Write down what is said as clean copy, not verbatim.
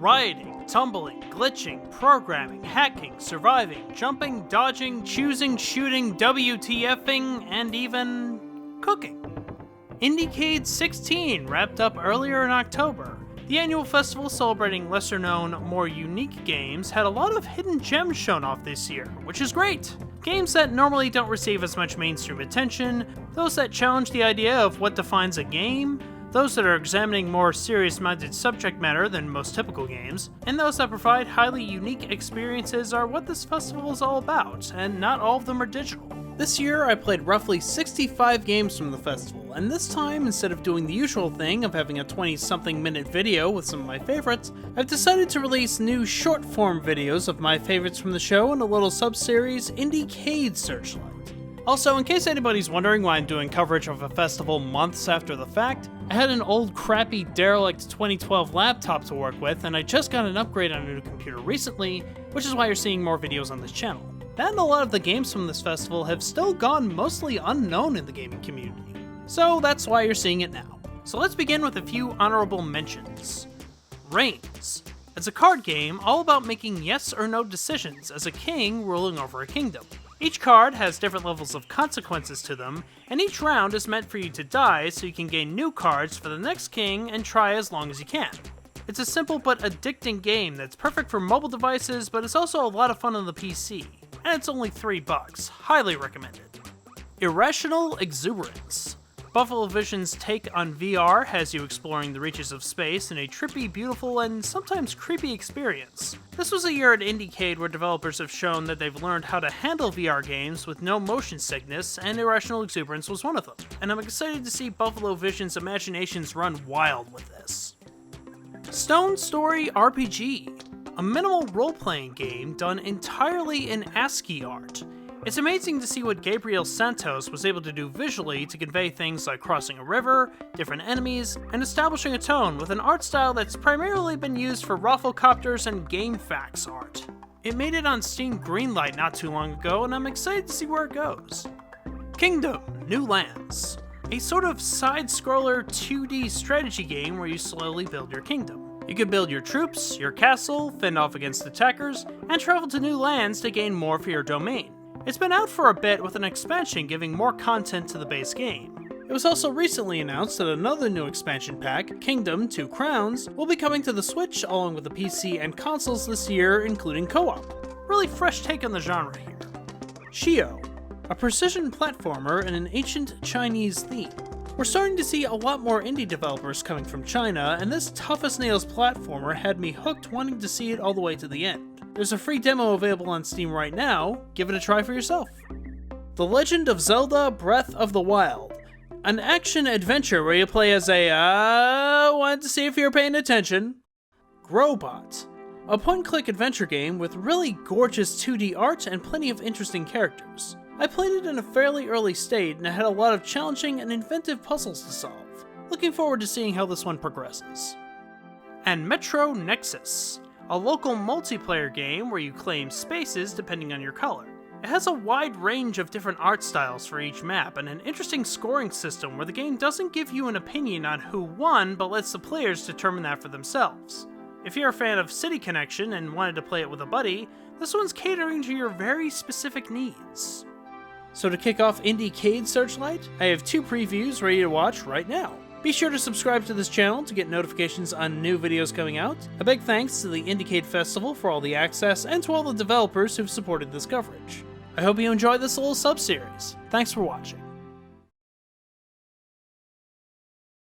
rioting, tumbling, glitching, programming, hacking, surviving, jumping, dodging, choosing, shooting, WTFing, and even cooking. IndieCade 16 wrapped up earlier in October. The annual festival celebrating lesser-known, more unique games had a lot of hidden gems shown off this year, which is great. Games that normally don't receive as much mainstream attention, those that challenge the idea of what defines a game, those that are examining more serious-minded subject matter than most typical games, and those that provide highly unique experiences are what this festival is all about, and not all of them are digital. This year, I played roughly 65 games from the festival, and this time, instead of doing the usual thing of having a 20-something minute video with some of my favorites, I've decided to release new short-form videos of my favorites from the show in a little sub-series, IndieCade Searchlight. Also, in case anybody's wondering why I'm doing coverage of a festival months after the fact, I had an old crappy derelict 2012 laptop to work with, and I just got an upgrade on a new computer recently, which is why you're seeing more videos on this channel. That and a lot of the games from this festival have still gone mostly unknown in the gaming community, so that's why you're seeing it now. So let's begin with a few honorable mentions. Reigns. It's a card game all about making yes or no decisions as a king ruling over a kingdom. Each card has different levels of consequences to them, and each round is meant for you to die so you can gain new cards for the next king and try as long as you can. It's a simple but addicting game that's perfect for mobile devices, but it's also a lot of fun on the PC, and it's only $3, highly recommended. Irrational Exuberance. Buffalo Vision's take on VR has you exploring the reaches of space in a trippy, beautiful, and sometimes creepy experience. This was a year at IndieCade where developers have shown that they've learned how to handle VR games with no motion sickness, and Irrational Exuberance was one of them. And I'm excited to see Buffalo Vision's imaginations run wild with this. Stone Story RPG. A minimal role-playing game done entirely in ASCII art. It's amazing to see what Gabriel Santos was able to do visually to convey things like crossing a river, different enemies, and establishing a tone with an art style that's primarily been used for rafflecopters and GameFAQs art. It made it on Steam Greenlight not too long ago, and I'm excited to see where it goes. Kingdom New Lands. A sort of side-scroller 2D strategy game where you slowly build your kingdom. You can build your troops, your castle, fend off against attackers, and travel to new lands to gain more for your domain. It's been out for a bit with an expansion giving more content to the base game. It was also recently announced that another new expansion pack, Kingdom 2 Crowns, will be coming to the Switch along with the PC and consoles this year, including co-op. Really fresh take on the genre here. Shio, a precision platformer in an ancient Chinese theme. We're starting to see a lot more indie developers coming from China, and this tough-as-nails platformer had me hooked wanting to see it all the way to the end. There's a free demo available on Steam right now, give it a try for yourself. The Legend of Zelda Breath of the Wild. An action-adventure where you play as wanted to see if you're paying attention. Growbot. A point-and-click adventure game with really gorgeous 2D art and plenty of interesting characters. I played it in a fairly early state and it had a lot of challenging and inventive puzzles to solve. Looking forward to seeing how this one progresses. And Metro Nexus. A local multiplayer game where you claim spaces depending on your color. It has a wide range of different art styles for each map and an interesting scoring system where the game doesn't give you an opinion on who won but lets the players determine that for themselves. If you're a fan of City Connection and wanted to play it with a buddy, this one's catering to your very specific needs. So to kick off IndieCade Searchlight, I have 2 previews ready to watch right now. Be sure to subscribe to this channel to get notifications on new videos coming out. A big thanks to the IndieCade Festival for all the access and to all the developers who've supported this coverage. I hope you enjoyed this little sub-series. Thanks for watching.